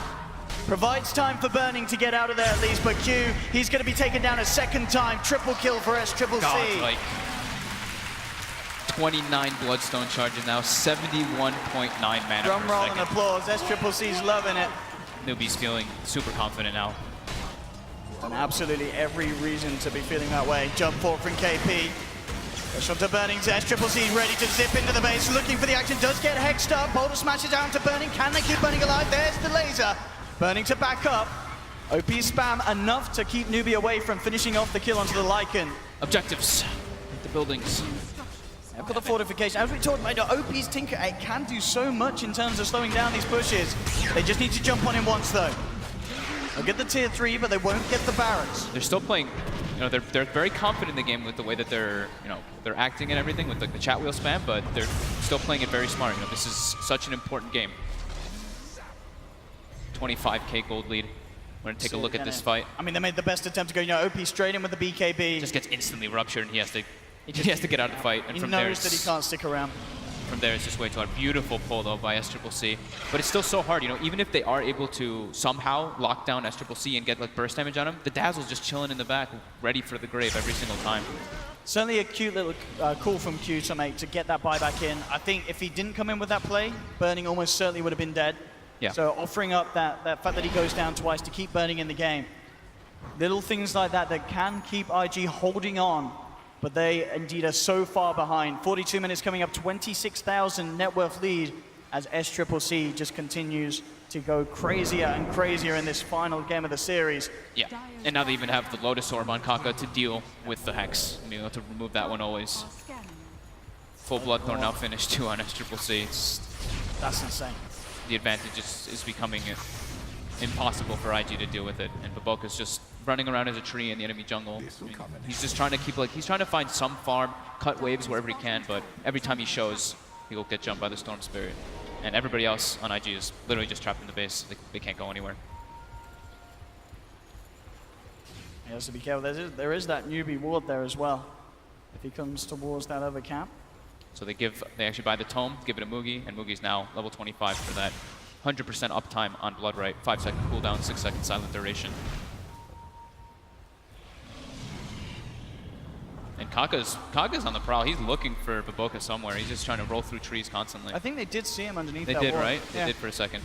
Provides time for Burning to get out of there at least, but Q, he's going to be taken down a second time. Triple kill for SCCC. God, like 29 Bloodstone charges now, 71.9 mana Drum per roll second. and applause. SCCC's loving it. Newbee's feeling super confident now. And absolutely every reason to be feeling that way. Jump forward from KP. Push on to Burning. Zest, Triple C ready to zip into the base, looking for the action. Does get hexed up. Boulder smashes down to Burning. Can they keep Burning alive? There's the laser. Burning to back up. OP spam enough to keep Newbee away from finishing off the kill onto the Lycan. Objectives. The buildings. I've got the fortification. As we talked about, OP's Tinker, it can do so much in terms of slowing down these pushes. They just need to jump on him once, though. They'll get the tier 3, but they won't get the barracks. They're still playing, they're very confident in the game with the way that they're acting and everything with like the chat wheel spam, but they're still playing it very smart. This is such an important game. 25k gold lead. We're gonna take a look at this fight. I mean, they made the best attempt to go, OP straight in with the BKB. Just gets instantly ruptured, and he has to get out of the fight. And he from knows there, that he can't stick around. From there, it's just way too hard. Beautiful pull, though, by SCCC. But it's still so hard, even if they are able to somehow lock down SCCC and get like burst damage on him, the Dazzle's just chilling in the back, ready for the grave every single time. Certainly a cute little call from Q to get that buyback in. I think if he didn't come in with that play, Burning almost certainly would have been dead. Yeah. So offering up that fact that he goes down twice to keep Burning in the game. Little things like that can keep IG holding on, but they indeed are so far behind. 42 minutes coming up, 26,000 net worth lead as SCCC just continues to go crazier and crazier in this final game of the series. Yeah, and now they even have the Lotus Orb on Kaka to deal with the Hex. To remove that one always. Full Bloodthorn now finished too on SCCC. That's insane. The advantage is becoming impossible for IG to deal with it, and Baboka's just running around as a tree in the enemy jungle. He's just trying to he's trying to find some farm, cut waves wherever he can, but every time he shows, he'll get jumped by the Storm Spirit. And everybody else on IG is literally just trapped in the base. They can't go anywhere. He has to be careful. There is that Newbee ward there as well. If he comes towards that other camp. So they actually buy the Tome, give it a Mugi, and Mugi's now level 25 for that 100% uptime on Bloodright, 5-second cooldown, 6-second silent duration. And Kaka's on the prowl. He's looking for Baboka somewhere. He's just trying to roll through trees constantly. I think they did see him underneath that wall. They did, right? Yeah. They did for a second.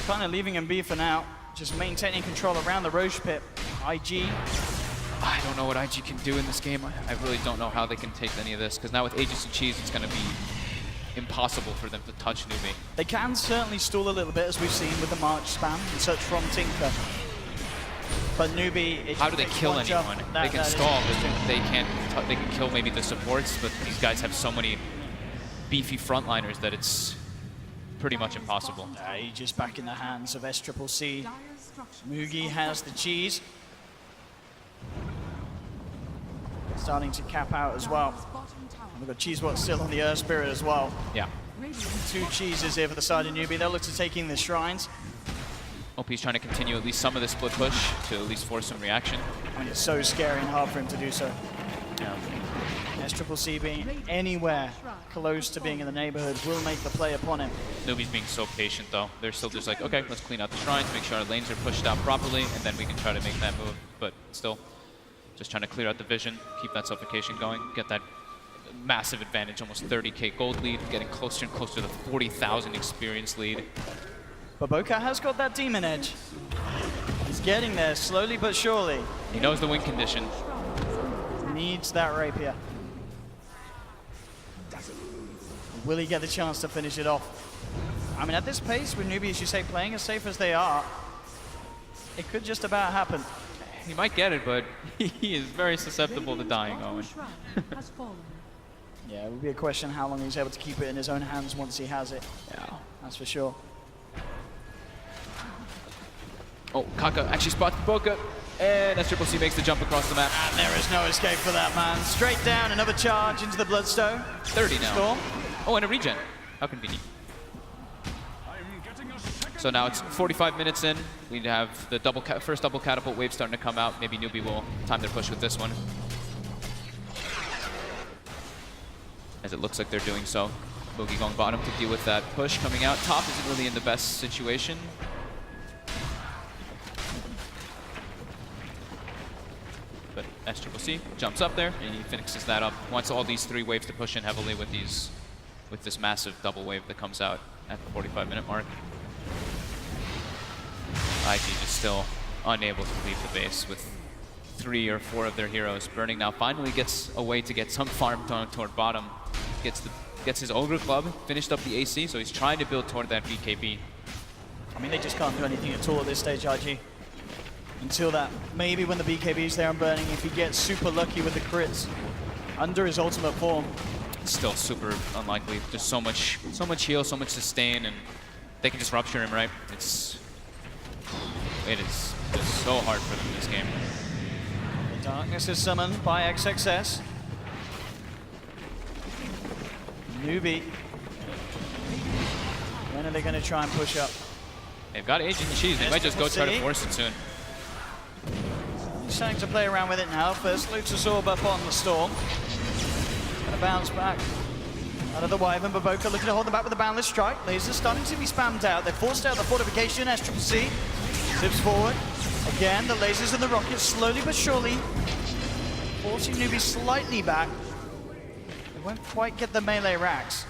Kind of leaving him be for now. Just maintaining control around the Roche pit. IG. I don't know what IG can do in this game. I really don't know how they can take any of this, because now with Aegis and Cheese, it's going to be impossible for them to touch Newbee. They can certainly stall a little bit, as we've seen with the March spam and such from Tinker. But Newbee, how do they kill anyone? They can stall, but they can't. They can kill maybe the supports, but these guys have so many beefy frontliners that it's pretty much impossible. Aegis back in the hands of SCCC. Mugi has the cheese. Starting to cap out as well. And we've got Cheesebot still on the Earth Spirit as well. Yeah. 2 cheeses here for the side of Newbee. They'll look to taking the shrines. OP's trying to continue at least some of the split push to at least force some reaction. I mean, it's so scary and hard for him to do so. Yeah. SCCC being anywhere close to being in the neighborhood will make the play upon him. Newbee's being so patient though. They're still just like, okay, let's clean out the shrines, make sure our lanes are pushed out properly, and then we can try to make that move. But still, just trying to clear out the vision, keep that suffocation going, get that massive advantage, almost 30k gold lead, getting closer and closer to the 40,000 experience lead. Baboka has got that demon edge. He's getting there slowly but surely. He knows the win condition. Needs that rapier. Will he get the chance to finish it off? I mean, at this pace, with Newbee, as you say, playing as safe as they are, it could just about happen. He might get it, but he is very susceptible to dying, Owen. Yeah, it would be a question how long he's able to keep it in his own hands once he has it. Yeah. That's for sure. Oh, Kaka actually spots Baboka, and SCCC makes the jump across the map. And there is no escape for that man. Straight down, another charge into the Bloodstone. 30 now. Storm. Oh, and a regen. How convenient. So now it's 45 minutes in. We have the first double catapult wave starting to come out. Maybe Newbee will time their push with this one. As it looks like they're doing so. Boogie going bottom to deal with that push coming out. Top isn't really in the best situation. But SCCC jumps up there and he finishes that up. Wants all these 3 waves to push in heavily with this massive double wave that comes out at the 45-minute mark. IG just still unable to leave the base with 3 or 4 of their heroes. Burning now finally gets a way to get some farm toward bottom. Gets his Ogre Club, finished up the AC, so he's trying to build toward that BKB. I mean, they just can't do anything at all at this stage, IG. Until that, maybe when the BKB is there on Burning, if he gets super lucky with the crits under his ultimate form. Still super unlikely. There's so much heal, so much sustain, and they can just rupture him, right? It is just so hard for them this game. The darkness is summoned by XXS. Newbee. When are they going to try and push up? They've got Aging Cheese. They might just go try to force it soon. He's starting to play around with it now. First Lutus Orb up on the Storm. Going to bounce back out of the Wyvern. Baboka looking to hold them back with a Boundless Strike. Lasers starting to be spammed out. They've forced out the fortification. SCC zips forward. Again, the lasers and the rockets slowly but surely forcing Newbee slightly back. They won't quite get the melee racks.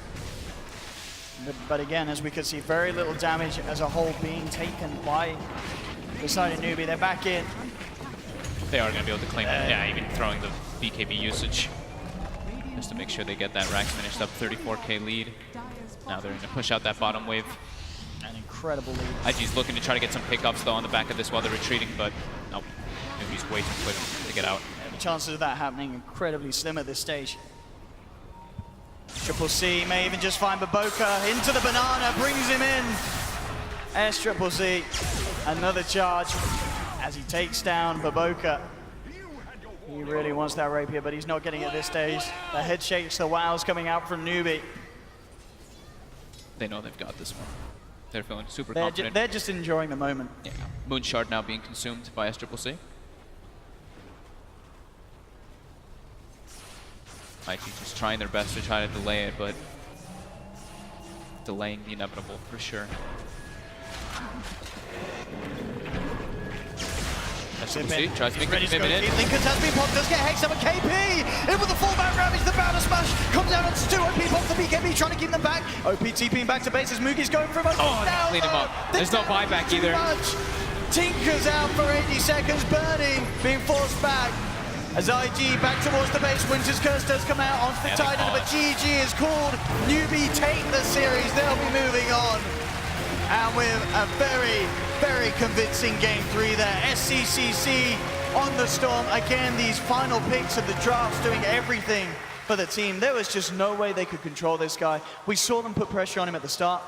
But again, as we can see, very little damage as a whole being taken by the side of Newbee. They're back in. They are going to be able to claim it. Yeah, even throwing the BKB usage just to make sure they get that rack finished up. 34k lead. Now they're going to push out that bottom wave. An incredible lead. IG's looking to try to get some pickups though on the back of this while they're retreating, but nope. Newbee's way too quick to get out. Yeah, the chances of that happening incredibly slim at this stage. Triple C may even just find Baboka into the banana, brings him in. Triple C, another charge as he takes down Baboka. He really wants that rapier, but he's not getting it at this stage. The head shakes, the wows coming out from Newbee. They know they've got this one. They're feeling super They're confident. they're just enjoying the moment. Yeah. Moon Shard now being consumed by Triple C. IG just trying their best to try to delay it, but delaying the inevitable for sure. Triple C tries to make the commitment in. Lincoln has been popped, does get Hex up a KP! In with the full-back ravage, the Bouncer Smash comes out onto 2 OP pops the BKB, trying to keep them back. OP TPing back to bases, Mugi's going for him. Oh, now, clean him up. There's no buyback either. Tinker's out for 80 seconds, Burning being forced back. As IG back towards the base, Winter's Curse does come out onto the Titan, but GG is called. Newbee take the series, they'll be moving on. And with a very, very convincing game 3 there. SCCC on the Storm. Again, these final picks of the drafts doing everything for the team. There was just no way they could control this guy. We saw them put pressure on him at the start.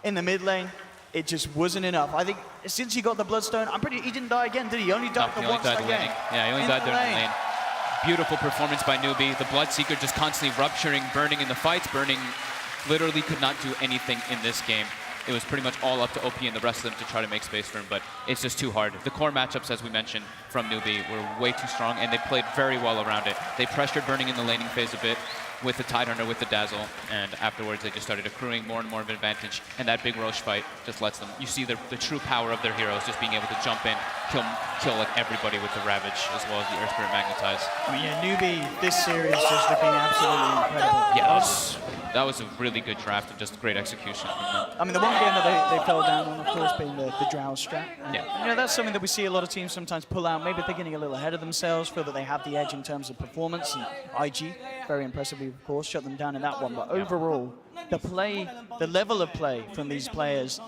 In the mid lane, it just wasn't enough. I think since he got the Bloodstone, he didn't die again, did he? He only died the one time again. Yeah, he only died there in the lane. Beautiful performance by Newbee. The Bloodseeker just constantly rupturing, Burning in the fights. Burning literally could not do anything in this game. It was pretty much all up to OP and the rest of them to try to make space for him, but it's just too hard. The core matchups, as we mentioned, from Newbee were way too strong, and they played very well around it. They pressured Burning in the laning phase a bit with the Tidehunter, with the Dazzle, and afterwards they just started accruing more and more of an advantage, and that big Roche fight just lets them. You see the true power of their heroes just being able to jump in, kill like everybody with the Ravage, as well as the Earth Spirit Magnetize. I mean, yeah, Newbee, this series just looking absolutely incredible. Yeah, that was a really good draft and just great execution from them. I mean, the one game that they fell down on, of course, being the Drow strat. Yeah. You know, that's something that we see a lot of teams sometimes pull out. Maybe they're getting a little ahead of themselves, feel that they have the edge in terms of performance. And IG, very impressively, of course, shut them down in that one. But overall, the level of play from these players